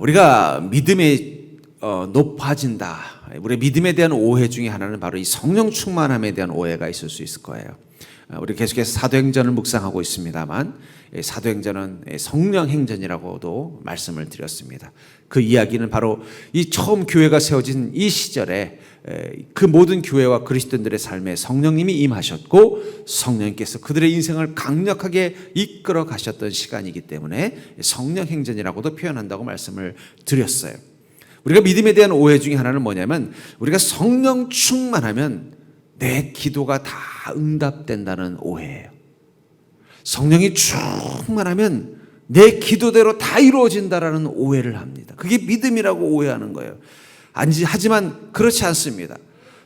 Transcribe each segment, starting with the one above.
우리가 믿음이 높아진다. 우리 믿음에 대한 오해 중에 하나는 바로 이 성령 충만함에 대한 오해가 있을 수 있을 거예요. 우리 계속해서 사도행전을 묵상하고 있습니다만 사도행전은 성령 행전이라고도 말씀을 드렸습니다. 그 이야기는 바로 이 처음 교회가 세워진 이 시절에 그 모든 교회와 그리스도인들의 삶에 성령님이 임하셨고 성령님께서 그들의 인생을 강력하게 이끌어 가셨던 시간이기 때문에 성령 행전이라고도 표현한다고 말씀을 드렸어요. 우리가 믿음에 대한 오해 중에 하나는 뭐냐면 우리가 성령 충만하면 내 기도가 다 응답된다는 오해예요. 성령이 충만하면 내 기도대로 다 이루어진다라는 오해를 합니다. 그게 믿음이라고 오해하는 거예요. 하지만 그렇지 않습니다.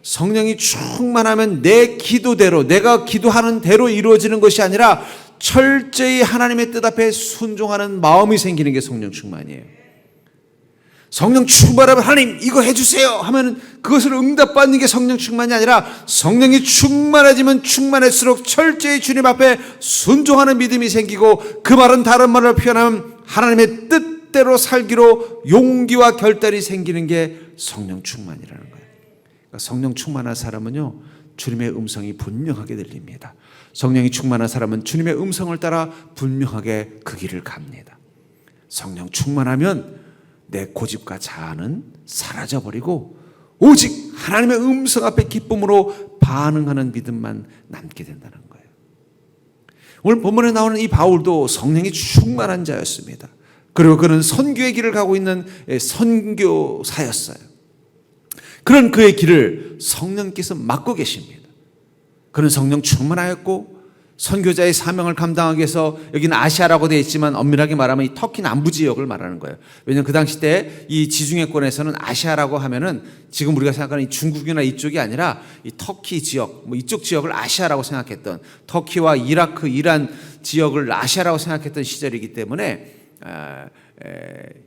성령이 충만하면 내 기도대로 내가 기도하는 대로 이루어지는 것이 아니라 철저히 하나님의 뜻 앞에 순종하는 마음이 생기는 게 성령 충만이에요. 성령 충만하면 하나님 이거 해주세요 하면 그것을 응답받는 게 성령 충만이 아니라 성령이 충만해지면 충만할수록 철저히 주님 앞에 순종하는 믿음이 생기고 그 말은 다른 말로 표현하면 하나님의 뜻대로 살기로 용기와 결단이 생기는 게 성령 충만이라는 거예요. 그러니까 성령 충만한 사람은요 주님의 음성이 분명하게 들립니다. 성령이 충만한 사람은 주님의 음성을 따라 분명하게 그 길을 갑니다. 성령 충만하면 내 고집과 자아는 사라져버리고 오직 하나님의 음성 앞에 기쁨으로 반응하는 믿음만 남게 된다는 거예요. 오늘 본문에 나오는 이 바울도 성령이 충만한 자였습니다. 그리고 그는 선교의 길을 가고 있는 선교사였어요. 그런 그의 길을 성령께서 막고 계십니다. 그는 성령 충만하였고 선교자의 사명을 감당하기 위해서 여기는 아시아라고 되어 있지만 엄밀하게 말하면 이 터키 남부 지역을 말하는 거예요. 왜냐하면 그 당시 때 이 지중해권에서는 아시아라고 하면은 지금 우리가 생각하는 이 중국이나 이쪽이 아니라 이 터키 지역, 뭐 이쪽 지역을 아시아라고 생각했던 터키와 이라크, 이란 지역을 아시아라고 생각했던 시절이기 때문에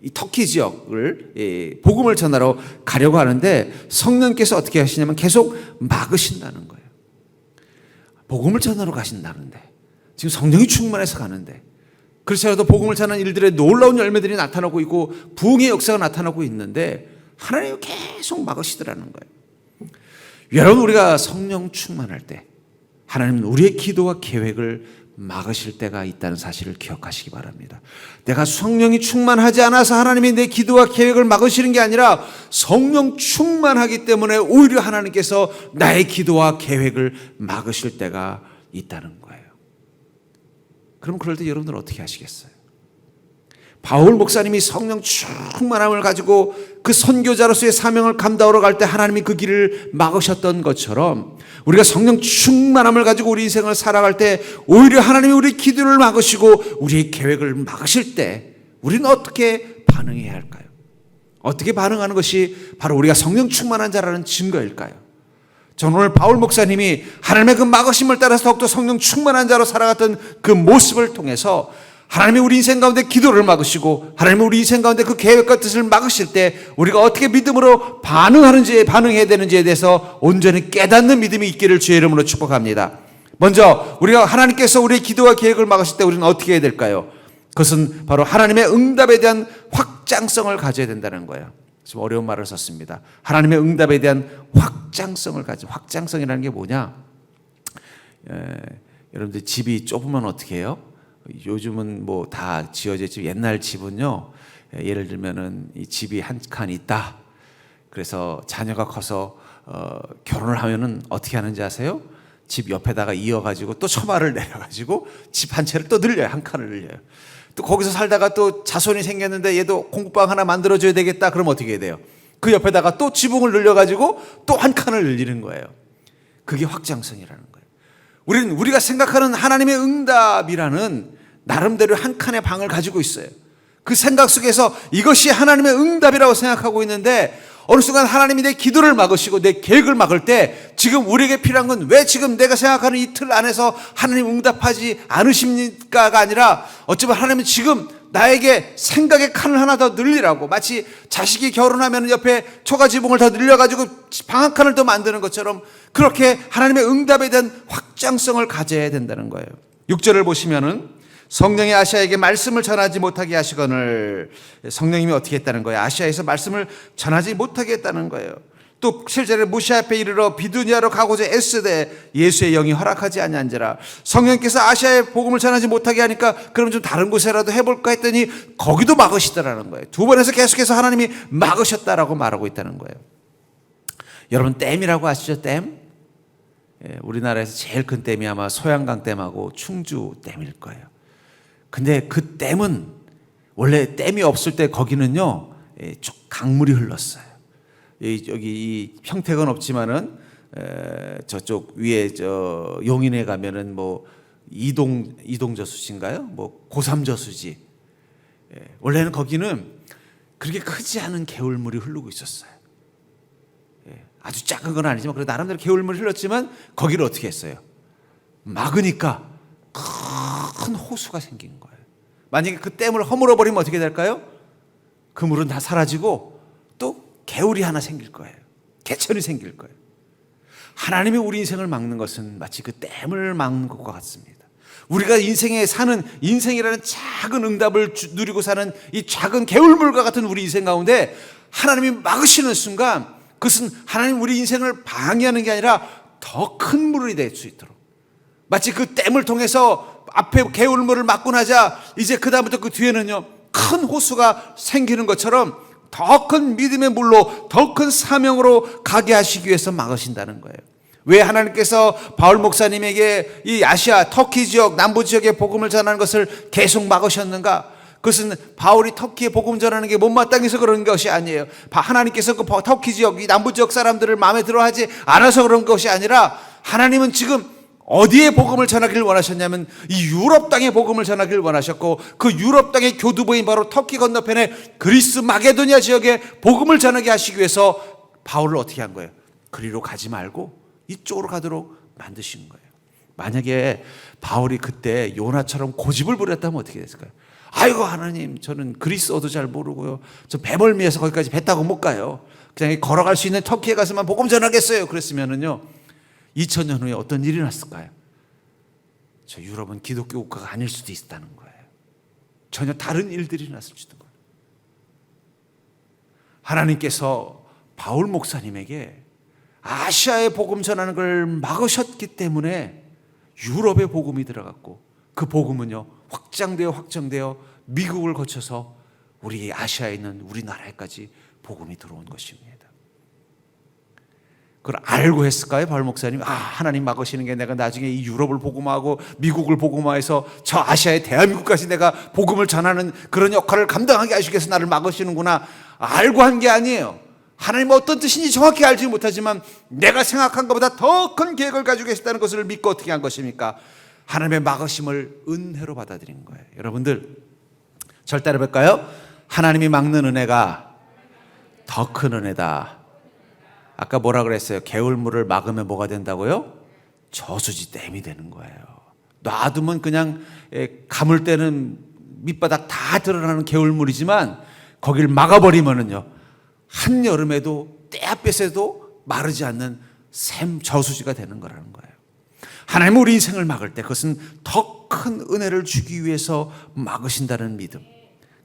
이 터키 지역을 복음을 전하러 가려고 하는데 성령께서 어떻게 하시냐면 계속 막으신다는 거예요. 복음을 전하러 가신다는데 지금 성령이 충만해서 가는데 그렇지라도 복음을 전하는 일들의 놀라운 열매들이 나타나고 있고 부흥의 역사가 나타나고 있는데 하나님이 계속 막으시더라는 거예요. 여러분 우리가 성령 충만할 때 하나님은 우리의 기도와 계획을 막으실 때가 있다는 사실을 기억하시기 바랍니다. 내가 성령이 충만하지 않아서 하나님이 내 기도와 계획을 막으시는 게 아니라 성령 충만하기 때문에 오히려 하나님께서 나의 기도와 계획을 막으실 때가 있다는 거예요. 그럼 그럴 때 여러분들은 어떻게 하시겠어요? 바울 목사님이 성령 충만함을 가지고 그 선교자로서의 사명을 감당하러 갈 때 하나님이 그 길을 막으셨던 것처럼 우리가 성령 충만함을 가지고 우리 인생을 살아갈 때 오히려 하나님이 우리 기도를 막으시고 우리의 계획을 막으실 때 우리는 어떻게 반응해야 할까요? 어떻게 반응하는 것이 바로 우리가 성령 충만한 자라는 증거일까요? 저는 오늘 바울 목사님이 하나님의 그 막으심을 따라서 더욱더 성령 충만한 자로 살아갔던 그 모습을 통해서 하나님이 우리 인생 가운데 기도를 막으시고 하나님이 우리 인생 가운데 그 계획과 뜻을 막으실 때 우리가 어떻게 믿음으로 반응해야 되는지에 대해서 온전히 깨닫는 믿음이 있기를 주의 이름으로 축복합니다. 먼저 우리가 하나님께서 우리의 기도와 계획을 막으실 때 우리는 어떻게 해야 될까요? 그것은 바로 하나님의 응답에 대한 확장성을 가져야 된다는 거예요. 좀 어려운 말을 썼습니다. 하나님의 응답에 대한 확장성을 확장성이라는 게 뭐냐? 여러분들 집이 좁으면 어떻게 해요? 요즘은 뭐 다 지어져 있지 옛날 집은요 예를 들면은 이 집이 한 칸 있다. 그래서 자녀가 커서 결혼을 하면은 어떻게 하는지 아세요? 집 옆에다가 이어가지고 또 처마를 내려가지고 집 한 채를 또 늘려요. 한 칸을 늘려요. 또 거기서 살다가 또 자손이 생겼는데 얘도 공부방 하나 만들어줘야 되겠다. 그럼 어떻게 해야 돼요? 그 옆에다가 또 지붕을 늘려가지고 또 한 칸을 늘리는 거예요. 그게 확장성이라는 거예요. 우리가 생각하는 하나님의 응답이라는 나름대로 한 칸의 방을 가지고 있어요. 그 생각 속에서 이것이 하나님의 응답이라고 생각하고 있는데 어느 순간 하나님이 내 기도를 막으시고 내 계획을 막을 때 지금 우리에게 필요한 건 왜 지금 내가 생각하는 이 틀 안에서 하나님 응답하지 않으십니까가 아니라 어쩌면 하나님은 지금 나에게 생각의 칸을 하나 더 늘리라고 마치 자식이 결혼하면 옆에 초가지붕을 더 늘려가지고 방 한 칸을 더 만드는 것처럼 그렇게 하나님의 응답에 대한 확장성을 가져야 된다는 거예요. 6절을 보시면은 성령이 아시아에게 말씀을 전하지 못하게 하시거늘. 성령님이 어떻게 했다는 거예요? 아시아에서 말씀을 전하지 못하게 했다는 거예요. 또 7절에 모세 앞에 이르러 비두니아로 가고자 애쓰되 예수의 영이 허락하지 아니한지라. 성령께서 아시아에 복음을 전하지 못하게 하니까 그럼 좀 다른 곳에라도 해볼까 했더니 거기도 막으시더라는 거예요. 두 번에서 계속해서 하나님이 막으셨다라고 말하고 있다는 거예요. 여러분, 댐이라고 아시죠? 댐? 우리나라에서 제일 큰 댐이 아마 소양강 댐하고 충주 댐일 거예요. 근데 그 댐은 원래 댐이 없을 때 거기는요 쭉 강물이 흘렀어요. 여기 이 평택은 없지만은 저쪽 위에 저 용인에 가면은 뭐 이동저수지인가요? 뭐 고삼저수지. 원래는 거기는 그렇게 크지 않은 개울물이 흐르고 있었어요. 아주 작은 건 아니지만 그래도 나름대로 개울물이 흘렀지만 거기를 어떻게 했어요? 막으니까 큰 호수가 생긴 거예요. 만약에 그 댐을 허물어 버리면 어떻게 될까요? 그 물은 다 사라지고 또 개울이 하나 생길 거예요. 개천이 생길 거예요. 하나님이 우리 인생을 막는 것은 마치 그 댐을 막는 것과 같습니다. 우리가 인생에 사는 인생이라는 작은 응답을 누리고 사는 이 작은 개울물과 같은 우리 인생 가운데 하나님이 막으시는 순간 그것은 하나님 우리 인생을 방해하는 게 아니라 더 큰 물이 될 수 있도록, 마치 그 댐을 통해서 앞에 개울물을 막고 나자 이제 그 다음부터 그 뒤에는요 큰 호수가 생기는 것처럼 더 큰 믿음의 물로 더 큰 사명으로 가게 하시기 위해서 막으신다는 거예요. 왜 하나님께서 바울 목사님에게 이 아시아 터키 지역 남부 지역의 복음을 전하는 것을 계속 막으셨는가? 그것은 바울이 터키에 복음 전하는 게 못마땅해서 그런 것이 아니에요. 하나님께서 그 터키 지역 이 남부 지역 사람들을 마음에 들어하지 않아서 그런 것이 아니라 하나님은 지금 어디에 복음을 전하기를 원하셨냐면 이 유럽 땅에 복음을 전하기를 원하셨고, 그 유럽 땅의 교두보인 바로 터키 건너편에 그리스 마게도니아 지역에 복음을 전하게 하시기 위해서 바울을 어떻게 한 거예요? 그리로 가지 말고 이쪽으로 가도록 만드신 거예요. 만약에 바울이 그때 요나처럼 고집을 부렸다면 어떻게 됐을까요? 아이고 하나님, 저는 그리스어도 잘 모르고요, 저 배멀미해서 거기까지 배 타고 못 가요, 그냥 걸어갈 수 있는 터키에 가서만 복음 전하겠어요. 그랬으면은요 2000년 후에 어떤 일이 났을까요? 저 유럽은 기독교 국가가 아닐 수도 있다는 거예요. 전혀 다른 일들이 났을지도 몰라요. 하나님께서 바울 목사님에게 아시아의 복음 전하는 걸 막으셨기 때문에 유럽의 복음이 들어갔고, 그 복음은요 확장되어 미국을 거쳐서 우리 아시아에 있는 우리나라에까지 복음이 들어온 것입니다. 그걸 알고 했을까요? 바울 목사님, 하나님 막으시는 게 내가 나중에 이 유럽을 복음화하고 미국을 복음화해서 저 아시아의 대한민국까지 내가 복음을 전하는 그런 역할을 감당하게 하시기 위해서 나를 막으시는구나, 알고 한 게 아니에요. 하나님은 어떤 뜻인지 정확히 알지 못하지만 내가 생각한 것보다 더 큰 계획을 가지고 계시다는 것을 믿고 어떻게 한 것입니까? 하나님의 막으심을 은혜로 받아들인 거예요. 여러분들 절 따라해볼까요? 하나님이 막는 은혜가 더 큰 은혜다. 아까 뭐라 그랬어요? 개울물을 막으면 뭐가 된다고요? 저수지 댐이 되는 거예요. 놔두면 그냥 가물 때는 밑바닥 다 드러나는 개울물이지만 거기를 막아버리면은요 한여름에도 때앗볕에도 마르지 않는 샘 저수지가 되는 거라는 거예요. 하나님은 우리 인생을 막을 때 그것은 더 큰 은혜를 주기 위해서 막으신다는 믿음,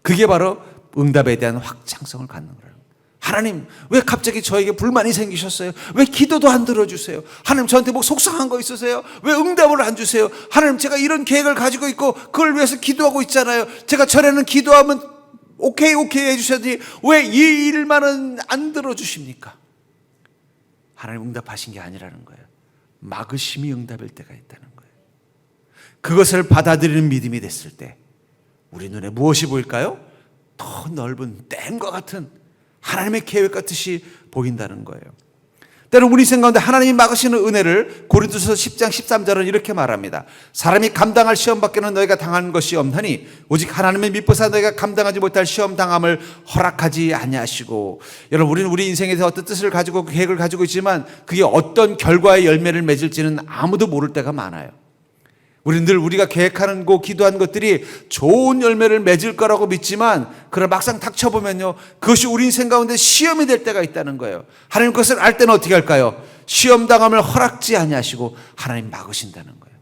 그게 바로 응답에 대한 확장성을 갖는 거예요. 하나님, 왜 갑자기 저에게 불만이 생기셨어요? 왜 기도도 안 들어주세요? 하나님, 저한테 뭐 속상한 거 있으세요? 왜 응답을 안 주세요? 하나님, 제가 이런 계획을 가지고 있고 그걸 위해서 기도하고 있잖아요. 제가 전에는 기도하면 오케이 해주셔야지 왜 이 일만은 안 들어주십니까? 하나님 응답하신 게 아니라는 거예요. 막으심이 응답일 때가 있다는 거예요. 그것을 받아들이는 믿음이 됐을 때 우리 눈에 무엇이 보일까요? 더 넓은 댐과 같은 하나님의 계획 같듯이 보인다는 거예요. 때로 우리 인생 가운데 하나님이 막으시는 은혜를 고린도서 10장 13절은 이렇게 말합니다. 사람이 감당할 시험 밖에는 너희가 당한 것이 없나니 오직 하나님의 미쁘사 너희가 감당하지 못할 시험 당함을 허락하지 아니하시고. 여러분, 우리는 우리 인생에서 어떤 뜻을 가지고 계획을 가지고 있지만 그게 어떤 결과의 열매를 맺을지는 아무도 모를 때가 많아요. 우리는 늘 우리가 계획하는 거 기도한 것들이 좋은 열매를 맺을 거라고 믿지만 그러나 막상 닥쳐보면요 그것이 우리 인생 가운데 시험이 될 때가 있다는 거예요. 하나님 그것을 알 때는 어떻게 할까요? 시험 당함을 허락지 아니하시고 하나님 막으신다는 거예요.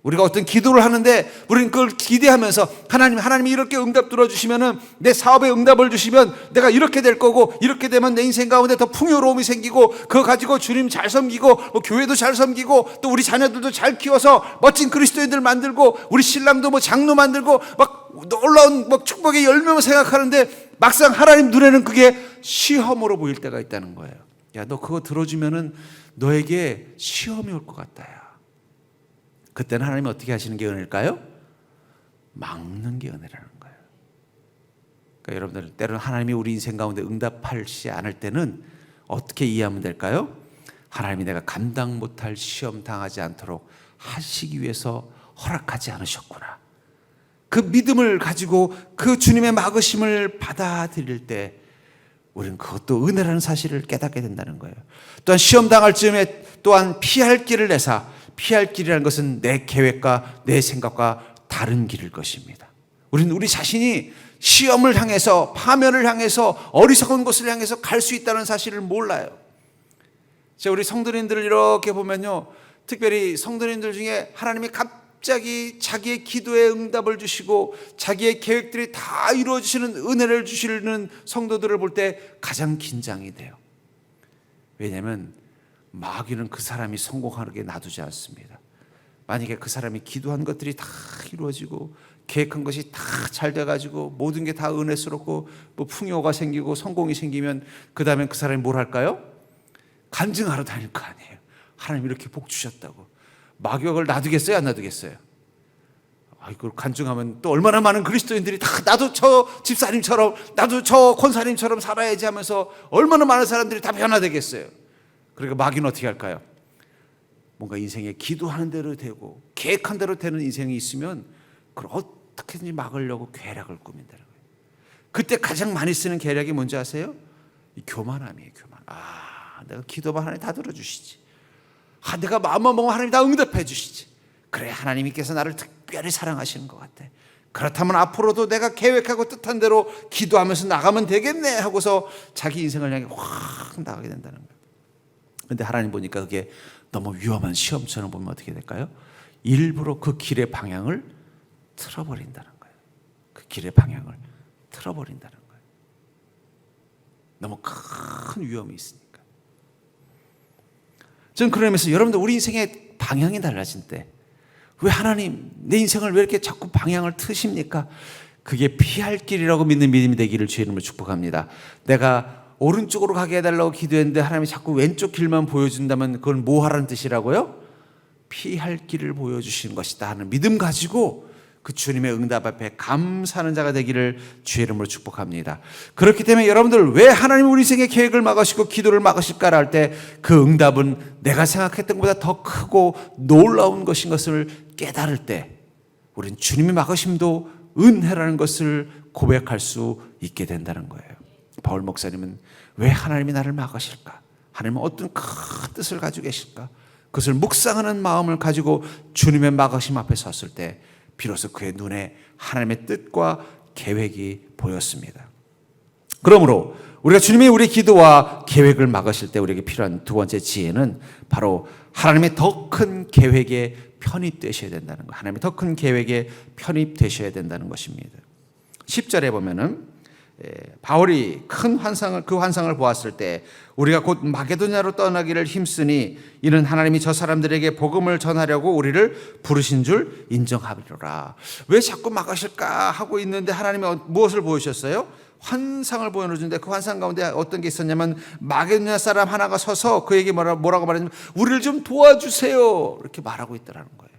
우리가 어떤 기도를 하는데 우리는 그걸 기대하면서 하나님이 이렇게 응답 들어주시면은 내 사업에 응답을 주시면 내가 이렇게 될 거고 이렇게 되면 내 인생 가운데 더 풍요로움이 생기고 그거 가지고 주님 잘 섬기고 뭐 교회도 잘 섬기고 또 우리 자녀들도 잘 키워서 멋진 그리스도인들 만들고 우리 신랑도 뭐 장로 만들고 막 놀라운 뭐 축복의 열매만 생각하는데 막상 하나님 눈에는 그게 시험으로 보일 때가 있다는 거예요. 야, 너 그거 들어주면은 너에게 시험이 올 것 같다야. 그때는 하나님이 어떻게 하시는 게 은혜일까요? 막는 게 은혜라는 거예요. 그러니까 여러분들 때로는 하나님이 우리 인생 가운데 응답하지 않을 때는 어떻게 이해하면 될까요? 하나님이 내가 감당 못할 시험 당하지 않도록 하시기 위해서 허락하지 않으셨구나. 그 믿음을 가지고 그 주님의 막으심을 받아들일 때 우리는 그것도 은혜라는 사실을 깨닫게 된다는 거예요. 또한 시험 당할 즈음에 또한 피할 길을 내사, 피할 길이라는 것은 내 계획과 내 생각과 다른 길일 것입니다. 우리는 우리 자신이 시험을 향해서, 파멸을 향해서, 어리석은 곳을 향해서 갈 수 있다는 사실을 몰라요. 제가 우리 성도님들을 이렇게 보면요, 특별히 성도님들 중에 하나님이 갑자기 자기의 기도에 응답을 주시고 자기의 계획들이 다 이루어지시는 은혜를 주시는 성도들을 볼 때 가장 긴장이 돼요. 왜냐하면 마귀는 그 사람이 성공하게 놔두지 않습니다. 만약에 그 사람이 기도한 것들이 다 이루어지고 계획한 것이 다 잘 돼가지고 모든 게 다 은혜스럽고 뭐 풍요가 생기고 성공이 생기면 그 다음에 그 사람이 뭘 할까요? 간증하러 다닐 거 아니에요. 하나님 이렇게 복 주셨다고. 마귀가 그걸 놔두겠어요? 안 놔두겠어요? 이걸 간증하면 또 얼마나 많은 그리스도인들이 다 나도 저 집사님처럼 나도 저 권사님처럼 살아야지 하면서 얼마나 많은 사람들이 다 변화되겠어요. 그러니까 마귀는 어떻게 할까요? 뭔가 인생에 기도하는 대로 되고 계획한 대로 되는 인생이 있으면 그걸 어떻게든지 막으려고 계략을 꾸민다는 거예요. 그때 가장 많이 쓰는 계략이 뭔지 아세요? 이 교만함이에요. 교만. 내가 기도만 하나님 다 들어주시지. 내가 마음만 먹으면 하나님 다 응답해 주시지. 그래, 하나님께서 나를 특별히 사랑하시는 것 같아. 그렇다면 앞으로도 내가 계획하고 뜻한 대로 기도하면서 나가면 되겠네 하고서 자기 인생을 향해 확 나가게 된다는 거예요. 그런데 하나님 보니까 그게 너무 위험한 시험처럼 보면 어떻게 될까요? 일부러 그 길의 방향을 틀어버린다는 거예요. 그 길의 방향을 틀어버린다는 거예요. 너무 큰 위험이 있으니까. 저는 그런 의미에서 여러분들 우리 인생의 방향이 달라진 때 왜 하나님 내 인생을 왜 이렇게 자꾸 방향을 트십니까? 그게 피할 길이라고 믿는 믿음이 되기를 주의 이름으로 축복합니다. 내가 오른쪽으로 가게 해달라고 기도했는데 하나님이 자꾸 왼쪽 길만 보여준다면 그건 뭐 하라는 뜻이라고요? 피할 길을 보여주시는 것이다 하는 믿음 가지고 그 주님의 응답 앞에 감사하는 자가 되기를 주의 이름으로 축복합니다. 그렇기 때문에 여러분들 왜 하나님이 우리 인생의 계획을 막으시고 기도를 막으실까 할 때 그 응답은 내가 생각했던 것보다 더 크고 놀라운 것인 것을 깨달을 때 우리는 주님의 막으심도 은혜라는 것을 고백할 수 있게 된다는 거예요. 바울 목사님은 왜 하나님이 나를 막으실까? 하나님은 어떤 큰 뜻을 가지고 계실까? 그것을 묵상하는 마음을 가지고 주님의 막으심 앞에 섰을 때 비로소 그의 눈에 하나님의 뜻과 계획이 보였습니다. 그러므로 우리가 주님이 우리 기도와 계획을 막으실 때 우리에게 필요한 두 번째 지혜는 바로 하나님의 더 큰 계획에 편입되셔야 된다는 것. 하나님의 더 큰 계획에 편입되셔야 된다는 것입니다. 10절에 보면은 바울이 큰 환상을 그 환상을 보았을 때 우리가 곧 마게도냐로 떠나기를 힘쓰니 이는 하나님이 저 사람들에게 복음을 전하려고 우리를 부르신 줄 인정하리로라. 왜 자꾸 막으실까 하고 있는데 하나님이 무엇을 보여주셨어요? 환상을 보여주는데 그 환상 가운데 어떤 게 있었냐면 마게도냐 사람 하나가 서서 그에게 뭐라고 말했냐면 우리를 좀 도와주세요 이렇게 말하고 있더라는 거예요.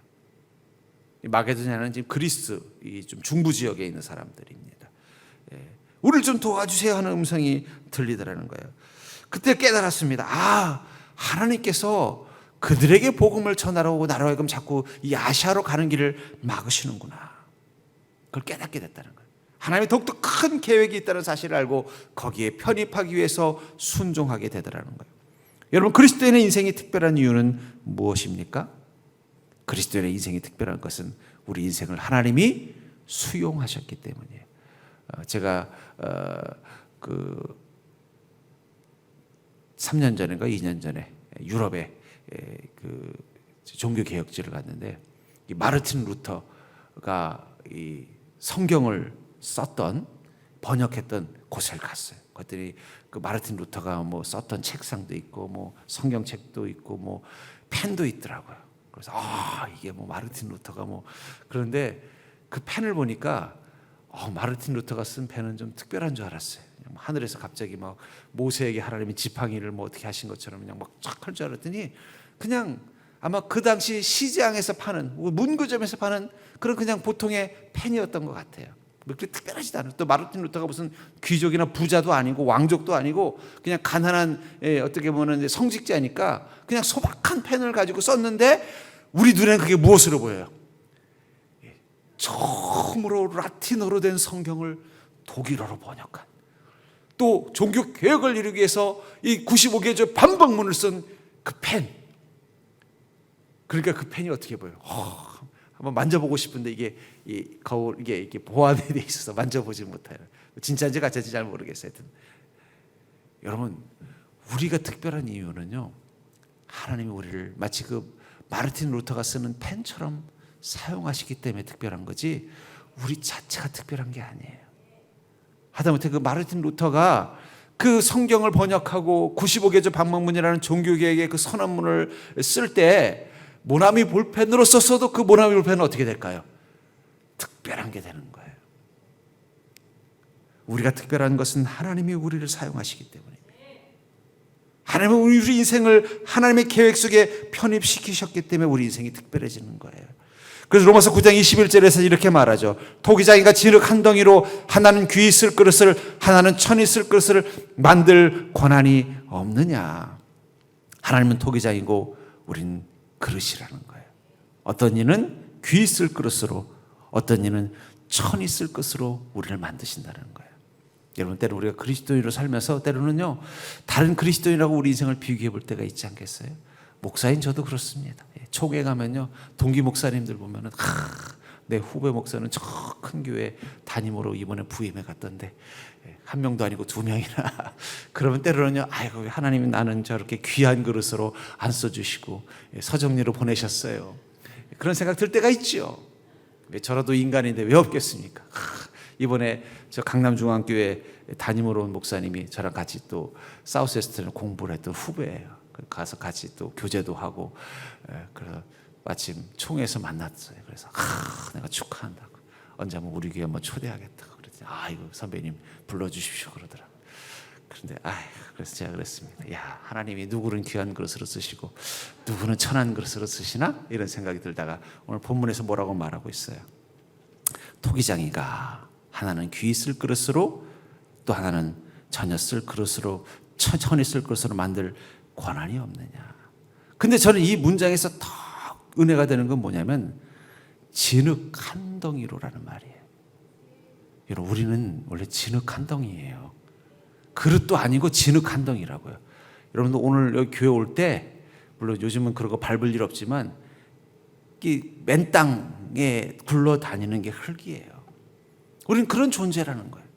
마게도냐는 지금 그리스 좀 중부 지역에 있는 사람들입니다. 우리를 좀 도와주세요 하는 음성이 들리더라는 거예요. 그때 깨달았습니다. 하나님께서 그들에게 복음을 전하라고 나로 하여금 자꾸 이 아시아로 가는 길을 막으시는구나. 그걸 깨닫게 됐다는 거예요. 하나님의 더욱더 큰 계획이 있다는 사실을 알고 거기에 편입하기 위해서 순종하게 되더라는 거예요. 여러분, 그리스도인의 인생이 특별한 이유는 무엇입니까? 그리스도인의 인생이 특별한 것은 우리 인생을 하나님이 수용하셨기 때문이에요. 제가 3년 전인가 2년 전에 유럽에 그 종교 개혁지를 갔는데 이 마르틴 루터가 이 성경을 썼던 번역했던 곳을 갔어요. 그랬더니 그 마르틴 루터가 뭐 썼던 책상도 있고 뭐 성경책도 있고 뭐 펜도 있더라고요. 그래서 이게 뭐 마르틴 루터가 뭐 그런데 그 펜을 보니까 마르틴 루터가 쓴 펜은 좀 특별한 줄 알았어요. 하늘에서 갑자기 막 모세에게 하나님이 지팡이를 뭐 어떻게 하신 것처럼 그냥 막 쫙 할 줄 알았더니 그냥 아마 그 당시 시장에서 파는 문구점에서 파는 그런 그냥 보통의 펜이었던 것 같아요. 그렇게 특별하지도 않아요. 또 마르틴 루터가 무슨 귀족이나 부자도 아니고 왕족도 아니고 그냥 가난한 어떻게 보면 성직자니까 그냥 소박한 펜을 가지고 썼는데 우리 눈에는 그게 무엇으로 보여요? 처음으로 라틴어로 된 성경을 독일어로 번역한, 또 종교 개혁을 이루기 위해서 이 95개조 반박문을 쓴 그 펜. 그러니까 그 펜이 어떻게 보여요? 한번 만져보고 싶은데 이게 거울 이게 보완이 돼 있어서 만져보지 못해요. 진짜인지 가짜인지 잘 모르겠어요. 하여튼 여러분, 우리가 특별한 이유는요, 하나님이 우리를 마치 그 마르틴 루터가 쓰는 펜처럼 사용하시기 때문에 특별한 거지 우리 자체가 특별한 게 아니에요. 하다못해 그 마르틴 루터가 그 성경을 번역하고 95개조 반박문이라는 종교개혁의 그 선언문을 쓸 때 모나미 볼펜으로 썼어도 그 모나미 볼펜은 어떻게 될까요? 특별한 게 되는 거예요. 우리가 특별한 것은 하나님이 우리를 사용하시기 때문에, 하나님은 우리 인생을 하나님의 계획 속에 편입시키셨기 때문에 우리 인생이 특별해지는 거예요. 그래서 로마서 9장 21절에서 이렇게 말하죠. 토기장이가 진흙 한 덩이로 하나는 귀 있을 그릇을 하나는 천 있을 그릇을 만들 권한이 없느냐. 하나님은 토기장이고 우린 그릇이라는 거예요. 어떤 이는 귀 있을 그릇으로, 어떤 이는 천 있을 것으로 우리를 만드신다는 거예요. 여러분, 때로 우리가 그리스도인으로 살면서 때로는요, 다른 그리스도인이라고 우리 인생을 비교해 볼 때가 있지 않겠어요? 목사인 저도 그렇습니다. 초계 가면요, 동기 목사님들 보면은 내 후배 목사는 저 큰 교회 담임으로 이번에 부임해 갔던데 한 명도 아니고 두 명이나 그러면 때로는요, 아이고 하나님이 나는 저렇게 귀한 그릇으로 안 써주시고 서정리로 보내셨어요. 그런 생각 들 때가 있죠. 왜 저라도 인간인데 왜 없겠습니까? 이번에 저 강남중앙교회 담임으로 온 목사님이 저랑 같이 또 사우스웨스트를 공부를 했던 후배예요. 가서 같이 또 교제도 하고, 그래서 마침 총회에서 만났어요. 그래서 내가 축하한다고, 언제 한번 우리 교회 한번 초대하겠다고 그랬더니 이거 선배님 불러주십시오 그러더라고요. 그런데 그래서 제가 그랬습니다. 야, 하나님이 누구는 귀한 그릇으로 쓰시고 누구는 천한 그릇으로 쓰시나? 이런 생각이 들다가 오늘 본문에서 뭐라고 말하고 있어요? 토기장이가 하나는 귀 있을 그릇으로, 또 하나는 전혀 쓸 그릇으로, 천이 쓸 그릇으로 만들 권한이 없느냐. 근데 저는 이 문장에서 더 은혜가 되는 건 뭐냐면 진흙 한 덩이로라는 말이에요. 여러분, 우리는 원래 진흙 한 덩이예요. 그릇도 아니고 진흙 한 덩이라고요. 여러분도 오늘 여기 교회 올 때, 물론 요즘은 그런 거 밟을 일 없지만 이 맨 땅에 굴러다니는 게 흙이에요. 우리는 그런 존재라는 거예요.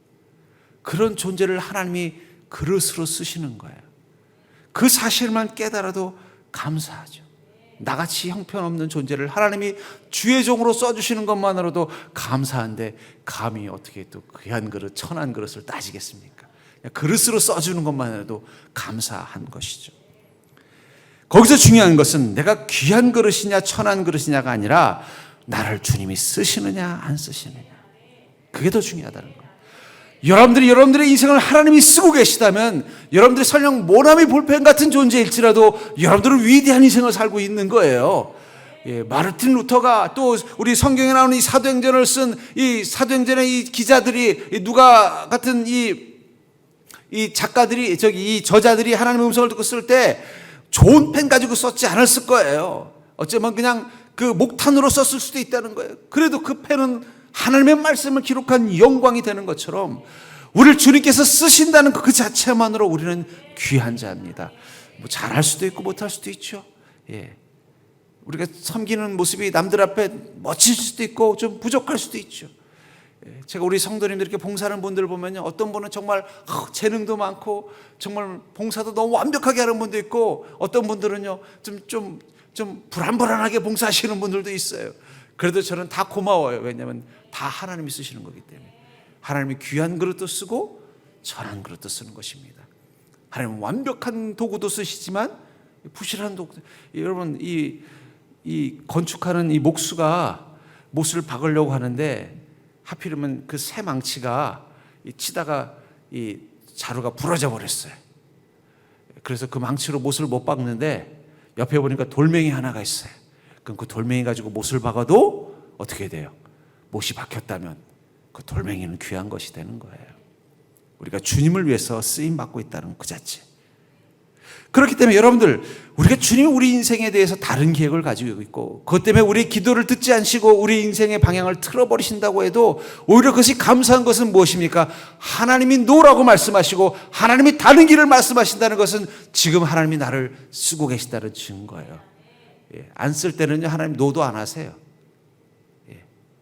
그런 존재를 하나님이 그릇으로 쓰시는 거예요. 그 사실만 깨달아도 감사하죠. 나같이 형편없는 존재를 하나님이 주의 종으로 써주시는 것만으로도 감사한데, 감히 어떻게 또 귀한 그릇, 천한 그릇을 따지겠습니까? 그릇으로 써주는 것만으로도 감사한 것이죠. 거기서 중요한 것은 내가 귀한 그릇이냐 천한 그릇이냐가 아니라 나를 주님이 쓰시느냐 안 쓰시느냐, 그게 더 중요하다는 거예요. 여러분들의 인생을 하나님이 쓰고 계시다면 여러분들이 설령 모나미 볼펜 같은 존재일지라도 여러분들은 위대한 인생을 살고 있는 거예요. 마르틴 루터가, 또 우리 성경에 나오는 이 사도행전을 쓴 이 사도행전의 이 기자들이, 누가 같은 이 작가들이, 이 저자들이 하나님의 음성을 듣고 쓸 때 좋은 펜 가지고 썼지 않았을 거예요. 어쩌면 그냥 그 목탄으로 썼을 수도 있다는 거예요. 그래도 그 펜은 하나님의 말씀을 기록한 영광이 되는 것처럼 우리를 주님께서 쓰신다는 그 자체만으로 우리는 귀한 자입니다. 뭐 잘할 수도 있고 못할 수도 있죠. 우리가 섬기는 모습이 남들 앞에 멋질 수도 있고 좀 부족할 수도 있죠. 제가 우리 성도님들 이렇게 봉사하는 분들 보면요, 어떤 분은 정말 재능도 많고 정말 봉사도 너무 완벽하게 하는 분도 있고, 어떤 분들은요 좀 불안불안하게 봉사하시는 분들도 있어요. 그래도 저는 다 고마워요. 왜냐하면 다 하나님이 쓰시는 거기 때문에. 하나님이 귀한 그릇도 쓰고 천한 그릇도 쓰는 것입니다. 하나님은 완벽한 도구도 쓰시지만 부실한 도구. 여러분 이 건축하는 이 목수가 못을 박으려고 하는데 하필이면 그 새 망치가 치다가 이 자루가 부러져 버렸어요. 그래서 그 망치로 못을 못 박는데 옆에 보니까 돌멩이 하나가 있어요. 그럼 그 돌멩이 가지고 못을 박아도 어떻게 돼요? 못이 박혔다면 그 돌멩이는 귀한 것이 되는 거예요. 우리가 주님을 위해서 쓰임 받고 있다는 그 자체. 그렇기 때문에 여러분들, 우리가 주님이 우리 인생에 대해서 다른 계획을 가지고 있고 그것 때문에 우리 기도를 듣지 않으시고 우리 인생의 방향을 틀어버리신다고 해도 오히려 그것이 감사한 것은 무엇입니까? 하나님이 노라고 말씀하시고 하나님이 다른 길을 말씀하신다는 것은 지금 하나님이 나를 쓰고 계시다는 증거예요. 안 쓸 때는요, 하나님 노도 안 하세요.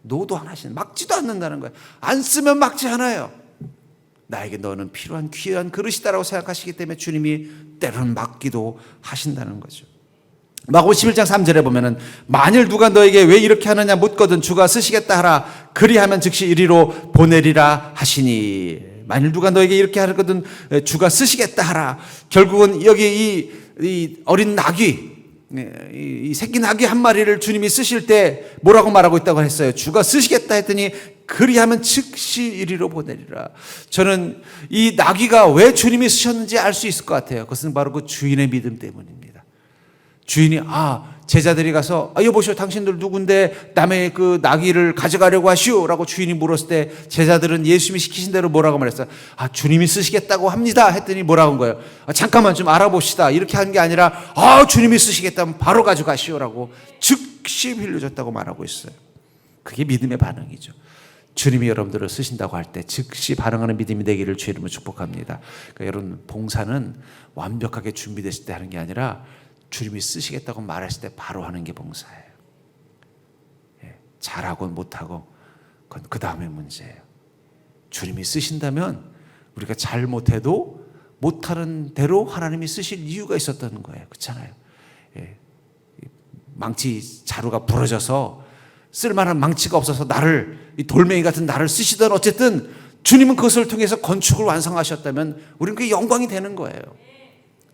노도 안 하시는, 막지도 않는다는 거예요. 안 쓰면 막지 않아요. 나에게 너는 필요한 귀한 그릇이다라고 생각하시기 때문에 주님이 때로는 막기도 하신다는 거죠. 마가복음 11장 3절에 보면은 만일 누가 너에게 왜 이렇게 하느냐 묻거든 주가 쓰시겠다 하라. 그리하면 즉시 이리로 보내리라 하시니. 만일 누가 너에게 이렇게 하거든 주가 쓰시겠다 하라. 결국은 여기 이 어린 나귀, 이 새끼 나귀 한 마리를 주님이 쓰실 때 뭐라고 말하고 있다고 했어요? 주가 쓰시겠다 했더니 그리하면 즉시 이리로 보내리라. 저는 이 나귀가 왜 주님이 쓰셨는지 알 수 있을 것 같아요. 그것은 바로 그 주인의 믿음 때문입니다. 주인이 제자들이 가서 여보시오 당신들 누군데 남의 그 나귀를 가져가려고 하시오 라고 주인이 물었을 때 제자들은 예수님이 시키신 대로 뭐라고 말했어요? 주님이 쓰시겠다고 합니다 했더니 뭐라고 한 거예요? 잠깐만 좀 알아봅시다. 이렇게 한 게 아니라 주님이 쓰시겠다면 바로 가져가시오 라고 즉시 빌려줬다고 말하고 있어요. 그게 믿음의 반응이죠. 주님이 여러분들을 쓰신다고 할 때 즉시 반응하는 믿음이 되기를 주의 이름으로 축복합니다. 그러니까 여러분, 봉사는 완벽하게 준비됐을 때 하는 게 아니라 주님이 쓰시겠다고 말했을 때 바로 하는 게 봉사예요. 잘하고 못하고 그건 그 다음의 문제예요. 주님이 쓰신다면 우리가 잘 못해도 못하는 대로 하나님이 쓰실 이유가 있었다는 거예요. 그렇잖아요. 망치 자루가 부러져서 쓸만한 망치가 없어서 이 돌멩이 같은 나를 쓰시던 어쨌든 주님은 그것을 통해서 건축을 완성하셨다면 우리는 그게 영광이 되는 거예요.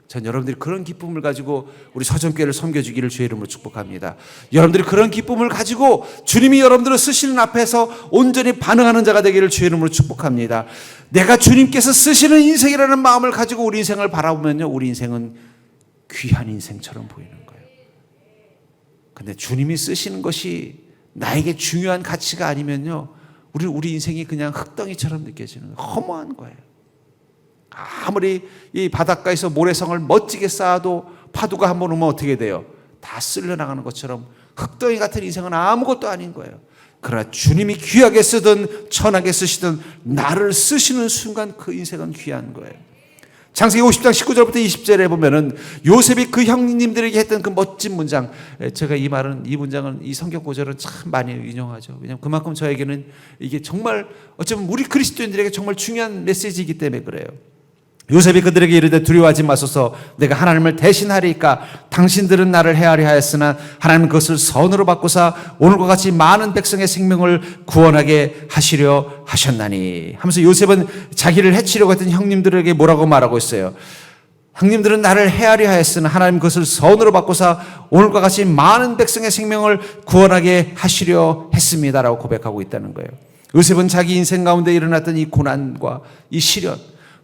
전 여러분들이 그런 기쁨을 가지고 우리 서정교회를 섬겨주기를 주의 이름으로 축복합니다. 여러분들이 그런 기쁨을 가지고 주님이 여러분들을 쓰시는 앞에서 온전히 반응하는 자가 되기를 주의 이름으로 축복합니다. 내가 주님께서 쓰시는 인생이라는 마음을 가지고 우리 인생을 바라보면요, 우리 인생은 귀한 인생처럼 보이는 거예요. 근데 주님이 쓰시는 것이 나에게 중요한 가치가 아니면요, 우리 인생이 그냥 흙덩이처럼 느껴지는 거예요. 허무한 거예요. 아무리 이 바닷가에서 모래성을 멋지게 쌓아도 파도가 한번 오면 어떻게 돼요? 다 쓸려나가는 것처럼 흙덩이 같은 인생은 아무것도 아닌 거예요. 그러나 주님이 귀하게 쓰든 천하게 쓰시든 나를 쓰시는 순간 그 인생은 귀한 거예요. 창세기 50장 19절부터 20절에 보면은 요셉이 그 형님들에게 했던 그 멋진 문장, 제가 이 문장은 이 성경 구절은 참 많이 인용하죠. 왜냐하면 그만큼 저에게는 이게 정말 어쩌면 우리 그리스도인들에게 정말 중요한 메시지이기 때문에 그래요. 요셉이 그들에게 이르되 두려워하지 마소서, 내가 하나님을 대신하리이까. 당신들은 나를 해하리 하였으나 하나님은 그것을 선으로 바꾸사 오늘과 같이 많은 백성의 생명을 구원하게 하시려 하셨나니 하면서 요셉은 자기를 해치려고 했던 형님들에게 뭐라고 말하고 있어요? 형님들은 나를 해하리 하였으나 하나님 그것을 선으로 바꾸사 오늘과 같이 많은 백성의 생명을 구원하게 하시려 했습니다라고 고백하고 있다는 거예요. 요셉은 자기 인생 가운데 일어났던 이 고난과 이 시련,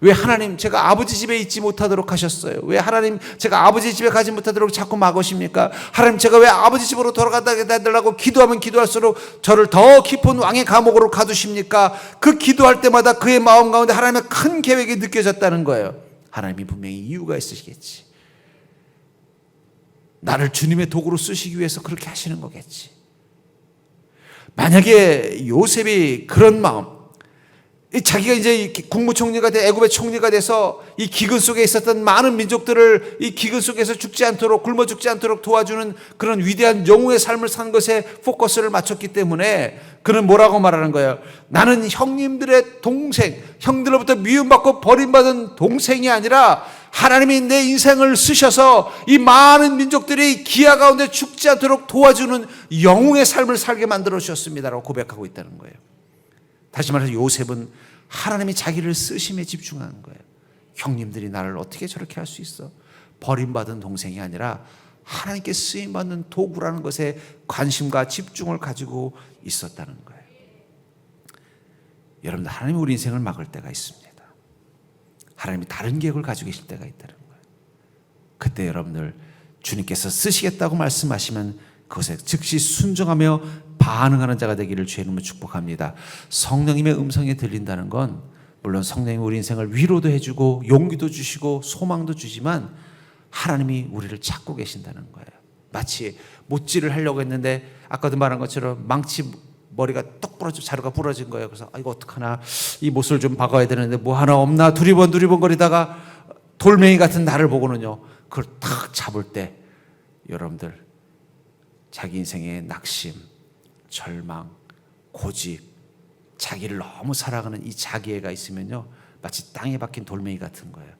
왜 하나님 제가 아버지 집에 있지 못하도록 하셨어요? 왜 하나님 제가 아버지 집에 가지 못하도록 자꾸 막으십니까? 하나님 제가 왜 아버지 집으로 돌아가다 해달라고 기도하면 기도할수록 저를 더 깊은 왕의 감옥으로 가두십니까? 그 기도할 때마다 그의 마음 가운데 하나님의 큰 계획이 느껴졌다는 거예요. 하나님이 분명히 이유가 있으시겠지. 나를 주님의 도구로 쓰시기 위해서 그렇게 하시는 거겠지. 만약에 요셉이 그런 마음, 자기가 이제 국무총리가 돼 애굽의 총리가 돼서 이 기근 속에 있었던 많은 민족들을 이 기근 속에서 죽지 않도록, 굶어 죽지 않도록 도와주는 그런 위대한 영웅의 삶을 산 것에 포커스를 맞췄기 때문에 그는 뭐라고 말하는 거예요? 나는 형님들의 동생, 형들로부터 미움받고 버림받은 동생이 아니라 하나님이 내 인생을 쓰셔서 이 많은 민족들이 기아 가운데 죽지 않도록 도와주는 영웅의 삶을 살게 만들어 주셨습니다라고 고백하고 있다는 거예요. 다시 말해서 요셉은 하나님이 자기를 쓰심에 집중하는 거예요. 형님들이 나를 어떻게 저렇게 할 수 있어? 버림받은 동생이 아니라 하나님께 쓰임받는 도구라는 것에 관심과 집중을 가지고 있었다는 거예요. 여러분들, 하나님이 우리 인생을 막을 때가 있습니다. 하나님이 다른 계획을 가지고 계실 때가 있다는 거예요. 그때 여러분들, 주님께서 쓰시겠다고 말씀하시면 그것에 즉시 순종하며 반응하는 자가 되기를 주의 이름으로 축복합니다. 성령님의 음성이 들린다는 건 물론 성령님이 우리 인생을 위로도 해주고 용기도 주시고 소망도 주지만 하나님이 우리를 찾고 계신다는 거예요. 마치 못질을 하려고 했는데 아까도 말한 것처럼 망치 머리가 똑 부러져, 자루가 부러진 거예요. 그래서 이거 어떡하나, 이 못을 좀 박아야 되는데 뭐 하나 없나 두리번거리다가 돌멩이 같은 나를 보고는요, 그걸 탁 잡을 때 여러분들, 자기 인생의 낙심, 절망, 고집, 자기를 너무 사랑하는 이 자기애가 있으면요, 마치 땅에 박힌 돌멩이 같은 거예요.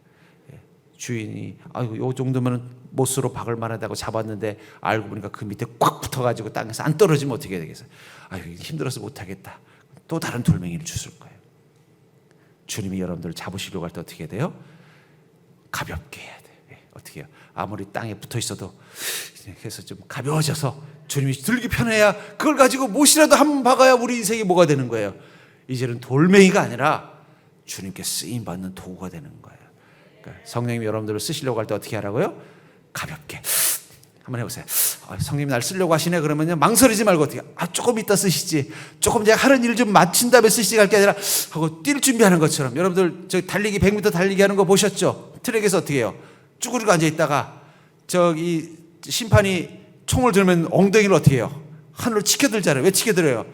주인이 요 정도면 못으로 박을 만하다고 잡았는데 알고 보니까 그 밑에 꽉 붙어가지고 땅에서 안 떨어지면 어떻게 되겠어요? 힘들어서 못하겠다. 또 다른 돌멩이를 주실 거예요. 주님이 여러분들을 잡으시려고 할 때 어떻게 돼요? 가볍게 해야 돼요. 어떻게 해요? 아무리 땅에 붙어 있어도 그래서 좀 가벼워져서 주님이 들기 편해야 그걸 가지고 못이라도 한 번 박아야 우리 인생이 뭐가 되는 거예요? 이제는 돌멩이가 아니라 주님께 쓰임받는 도구가 되는 거예요. 그러니까 성령님이 여러분들을 쓰시려고 할 때 어떻게 하라고요? 가볍게 한번 해보세요. 성령님이 날 쓰려고 하시네 그러면요, 망설이지 말고 어떻게 조금 이따 쓰시지, 조금 제가 하는 일 좀 마친 다음에 쓰시지 할 게 아니라 하고 뛸 준비하는 것처럼. 여러분들 저 달리기 100m 달리기 하는 거 보셨죠? 트랙에서 어떻게 해요? 쭈그리고 앉아있다가 저기 심판이 총을 들면 엉덩이를 어떻게 해요? 하늘로 치켜들잖아요. 왜 치켜들어요?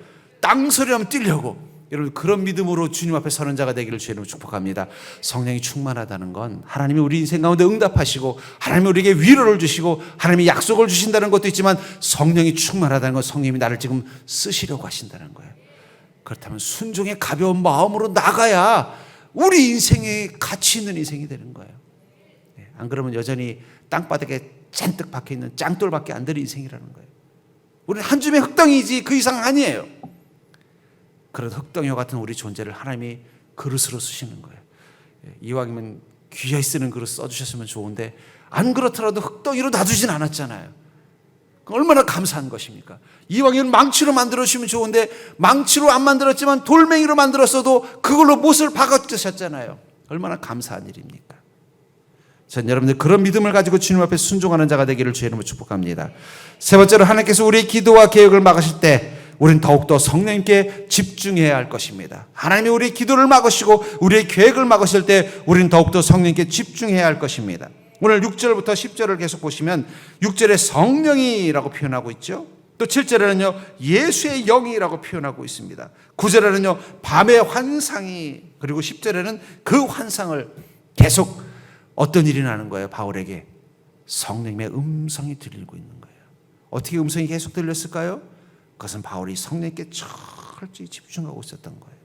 땅소리 하면 뛰려고. 여러분, 그런 믿음으로 주님 앞에 서는 자가 되기를 주의 이름으로 축복합니다. 성령이 충만하다는 건 하나님이 우리 인생 가운데 응답하시고 하나님이 우리에게 위로를 주시고 하나님이 약속을 주신다는 것도 있지만, 성령이 충만하다는 건 성령님이 나를 지금 쓰시려고 하신다는 거예요. 그렇다면 순종의 가벼운 마음으로 나가야 우리 인생에 가치 있는 인생이 되는 거예요. 안 그러면 여전히 땅바닥에 잔뜩 박혀있는 짱돌밖에 안 되는 인생이라는 거예요. 우리는 한 줌의 흙덩이지 그 이상 아니에요. 그런 흙덩이와 같은 우리 존재를 하나님이 그릇으로 쓰시는 거예요. 이왕이면 귀하게 쓰는 그릇 써주셨으면 좋은데 안 그렇더라도 흙덩이로 놔두진 않았잖아요. 얼마나 감사한 것입니까? 이왕이면 망치로 만들어주시면 좋은데 망치로 안 만들었지만 돌멩이로 만들었어도 그걸로 못을 박아주셨잖아요. 얼마나 감사한 일입니까? 전 여러분들 그런 믿음을 가지고 주님 앞에 순종하는 자가 되기를 주의 이름으로 축복합니다. 세 번째로, 하나님께서 우리의 기도와 계획을 막으실 때 우리는 더욱더 성령님께 집중해야 할 것입니다. 하나님이 우리의 기도를 막으시고 우리의 계획을 막으실 때 우리는 더욱더 성령님께 집중해야 할 것입니다. 오늘 6절부터 10절을 계속 보시면 6절에 성령이라고 표현하고 있죠. 또 7절에는요 예수의 영이라고 표현하고 있습니다. 9절에는요 밤의 환상이, 그리고 10절에는 그 환상을 계속 어떤 일이 나는 거예요? 바울에게 성령님의 음성이 들리고 있는 거예요. 어떻게 음성이 계속 들렸을까요? 그것은 바울이 성령님께 철저히 집중하고 있었던 거예요.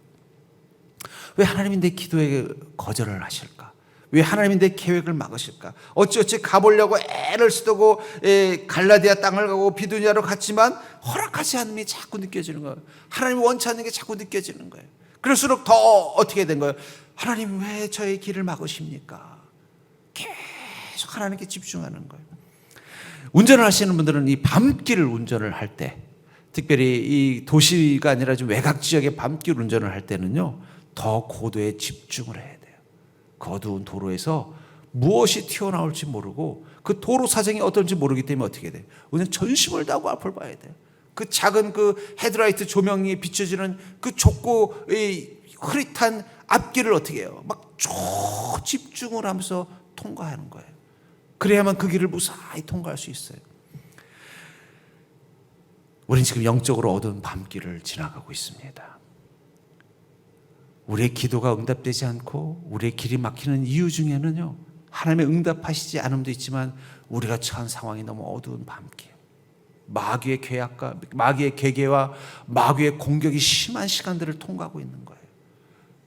왜 하나님이 내 기도에 거절을 하실까? 왜 하나님이 내 계획을 막으실까? 어찌어찌 가보려고 애를 쓰고 갈라디아 땅을 가고 비두니아로 갔지만 허락하지 않음이 자꾸 느껴지는 거예요. 하나님이 원치 않는 게 자꾸 느껴지는 거예요. 그럴수록 더 어떻게 된 거예요? 하나님 왜 저의 길을 막으십니까? 계속 하나님께 집중하는 거예요. 운전을 하시는 분들은 이 밤길 운전을 할 때, 특별히 이 도시가 아니라 좀 외곽 지역의 밤길 운전을 할 때는요 더 고도의 집중을 해야 돼요. 그 어두운 도로에서 무엇이 튀어나올지 모르고 그 도로 사정이 어떨지 모르기 때문에 어떻게 돼요? 그냥 전심을 다하고 앞을 봐야 돼요. 그 작은 그 헤드라이트 조명이 비춰지는 그 좁고 흐릿한 앞길을 어떻게 해요? 막 집중을 하면서 통과하는 거예요. 그래야만 그 길을 무사히 통과할 수 있어요. 우리는 지금 영적으로 어두운 밤길을 지나가고 있습니다. 우리의 기도가 응답되지 않고 우리의 길이 막히는 이유 중에는요 하나님의 응답하시지 않음도 있지만 우리가 처한 상황이 너무 어두운 밤길, 마귀의 계약과 마귀의 계계와 마귀의 공격이 심한 시간들을 통과하고 있는 거예요.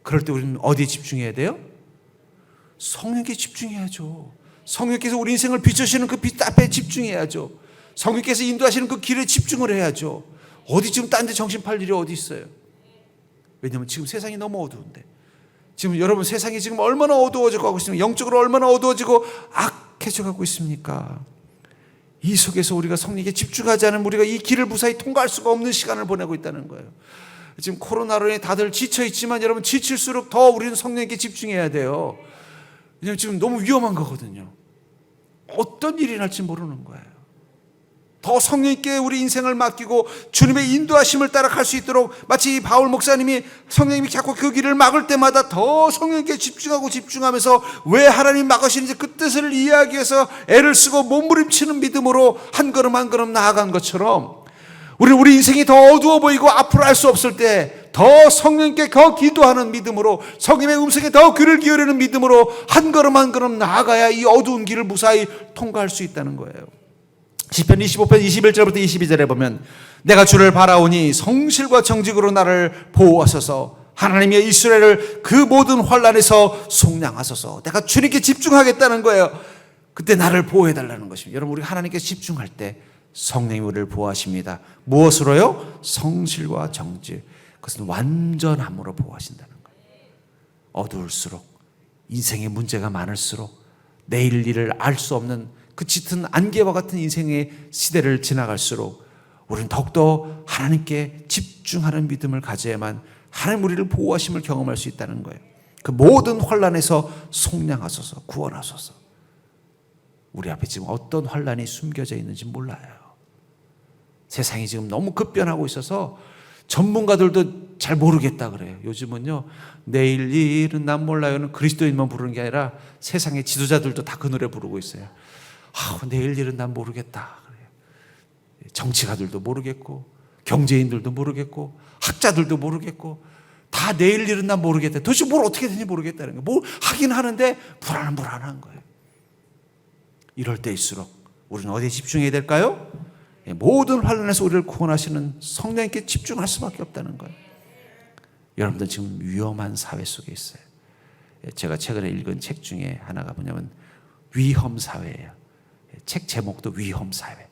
그럴 때 우리는 어디에 집중해야 돼요? 성령께 집중해야죠. 성령께서 우리 인생을 비추시는 그 빛 앞에 집중해야죠. 성령께서 인도하시는 그 길에 집중을 해야죠. 어디 지금 딴 데 정신 팔 일이 어디 있어요? 왜냐하면 지금 세상이 너무 어두운데, 지금 여러분 세상이 지금 얼마나 어두워져 가고 있습니까? 영적으로 얼마나 어두워지고 악해져 가고 있습니까? 이 속에서 우리가 성령에게 집중하지 않으면 우리가 이 길을 무사히 통과할 수가 없는 시간을 보내고 있다는 거예요. 지금 코로나로 인해 다들 지쳐 있지만 여러분, 지칠수록 더 우리는 성령에게 집중해야 돼요. 왜냐하면 지금 너무 위험한 거거든요. 어떤 일이 날지 모르는 거예요. 더 성령님께 우리 인생을 맡기고 주님의 인도하심을 따라갈 수 있도록, 마치 바울 목사님이 성령님이 자꾸 그 길을 막을 때마다 더 성령님께 집중하면서 왜 하나님 막으시는지 그 뜻을 이해하기 위해서 애를 쓰고 몸부림치는 믿음으로 한 걸음 한 걸음 나아간 것처럼, 우리 인생이 더 어두워 보이고 앞으로 알 수 없을 때 더 성령님께 더 기도하는 믿음으로, 성령의 음성에 더 귀를 기울이는 믿음으로 한 걸음 한 걸음 나아가야 이 어두운 길을 무사히 통과할 수 있다는 거예요. 시편 25편 21절부터 22절에 보면, 내가 주를 바라오니 성실과 정직으로 나를 보호하소서. 하나님의 이스라엘을 그 모든 환난에서 속량하소서. 내가 주님께 집중하겠다는 거예요. 그때 나를 보호해달라는 것입니다. 여러분, 우리가 하나님께 집중할 때 성령이 우리를 보호하십니다. 무엇으로요? 성실과 정직. 그것은 완전함으로 보호하신다는 거예요. 어두울수록, 인생의 문제가 많을수록, 내일 일을 알 수 없는 그 짙은 안개와 같은 인생의 시대를 지나갈수록 우리는 더욱더 하나님께 집중하는 믿음을 가져야만 하나님 우리를 보호하심을 경험할 수 있다는 거예요. 그 모든 환난에서 속량하소서, 구원하소서. 우리 앞에 지금 어떤 환난이 숨겨져 있는지 몰라요. 세상이 지금 너무 급변하고 있어서 전문가들도 잘 모르겠다 그래요. 요즘은요, 내일 일은 난 몰라요는 그리스도인만 부르는 게 아니라 세상의 지도자들도 다 그 노래 부르고 있어요. 내일 일은 난 모르겠다 그래요. 정치가들도 모르겠고, 경제인들도 모르겠고, 학자들도 모르겠고, 다 내일 일은 난 모르겠다. 도대체 뭘 어떻게 되는지 모르겠다는 거예요. 뭘 하긴 하는데 불안한 거예요. 이럴 때일수록 우리는 어디에 집중해야 될까요? 모든 환난에서 우리를 구원하시는 성령님께 집중할 수밖에 없다는 거예요. 여러분들 지금 위험한 사회 속에 있어요. 제가 최근에 읽은 책 중에 하나가 뭐냐면 위험 사회예요. 책 제목도 위험 사회.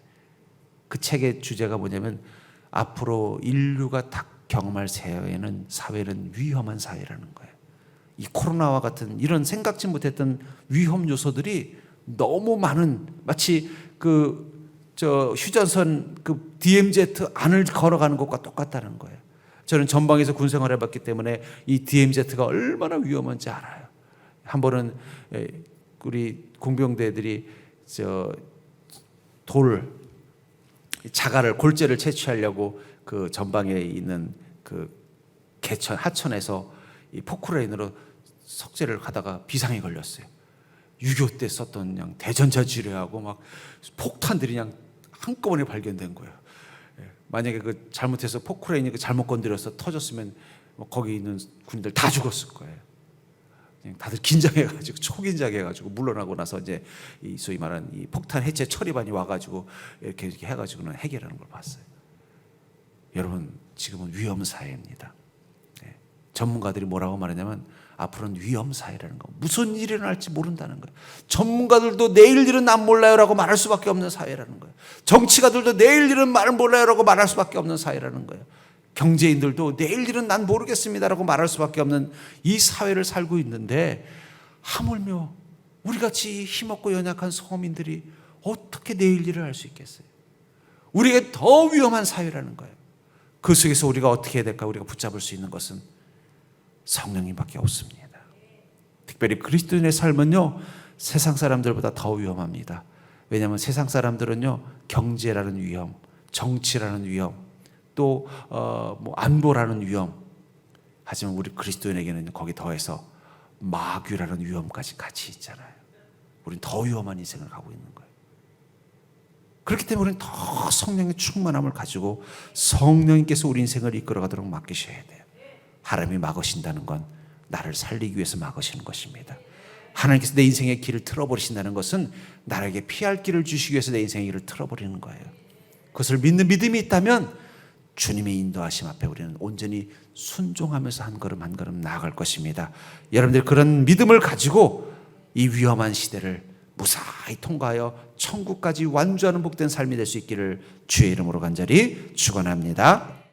그 책의 주제가 뭐냐면 앞으로 인류가 딱 경험할 사회는 위험한 사회라는 거예요. 이 코로나와 같은 이런 생각지 못했던 위험 요소들이 너무 많은, 마치 휴전선 DMZ 안을 걸어가는 것과 똑같다는 거예요. 저는 전방에서 군 생활을 해봤기 때문에 이 DMZ가 얼마나 위험한지 알아요. 한 번은 우리 공병대들이 자갈을, 골재를 채취하려고 그 전방에 있는 그 하천에서 이 포크레인으로 석재를 가다가 비상이 걸렸어요. 6.25 때 썼던 그냥 대전차 지뢰하고 막 폭탄들이 그냥 한꺼번에 발견된 거예요. 만약에 그 잘못해서 포크레인이 잘못 건드려서 터졌으면 거기 있는 군인들 다 죽었을 거예요. 그냥 다들 긴장해가지고 초긴장해가지고 물러나고 나서 이제 이 소위 말하는 이 폭탄 해체 처리반이 와가지고 이렇게 해가지고는 해결하는 걸 봤어요. 여러분, 지금은 위험 사회입니다. 전문가들이 뭐라고 말하냐면 앞으로는 위험 사회라는 거, 무슨 일이 일어날지 모른다는 거예요. 전문가들도 내일 일은 난 몰라요라고 말할 수밖에 없는 사회라는 거예요. 정치가들도 내일 일은 말은 몰라요라고 말할 수밖에 없는 사회라는 거예요. 경제인들도 내일 일은 난 모르겠습니다라고 말할 수밖에 없는 이 사회를 살고 있는데, 하물며 우리같이 힘없고 연약한 서민들이 어떻게 내일 일을 할 수 있겠어요? 우리에게 더 위험한 사회라는 거예요. 그 속에서 우리가 어떻게 해야 될까? 우리가 붙잡을 수 있는 것은 성령님밖에 없습니다. 특별히 그리스도인의 삶은요, 세상 사람들보다 더 위험합니다. 왜냐하면 세상 사람들은요, 경제라는 위험, 정치라는 위험, 또 안보라는 위험, 하지만 우리 그리스도인에게는 거기 더해서 마귀라는 위험까지 같이 있잖아요. 우리는 더 위험한 인생을 가고 있는 거예요. 그렇기 때문에 우리는 더 성령의 충만함을 가지고 성령님께서 우리 인생을 이끌어가도록 맡기셔야 돼요. 하나님이 막으신다는 건 나를 살리기 위해서 막으시는 것입니다. 하나님께서 내 인생의 길을 틀어버리신다는 것은 나에게 피할 길을 주시기 위해서 내 인생의 길을 틀어버리는 거예요. 그것을 믿는 믿음이 있다면 주님의 인도하심 앞에 우리는 온전히 순종하면서 한 걸음 한 걸음 나아갈 것입니다. 여러분들 그런 믿음을 가지고 이 위험한 시대를 무사히 통과하여 천국까지 완주하는 복된 삶이 될 수 있기를 주의 이름으로 간절히 축원합니다.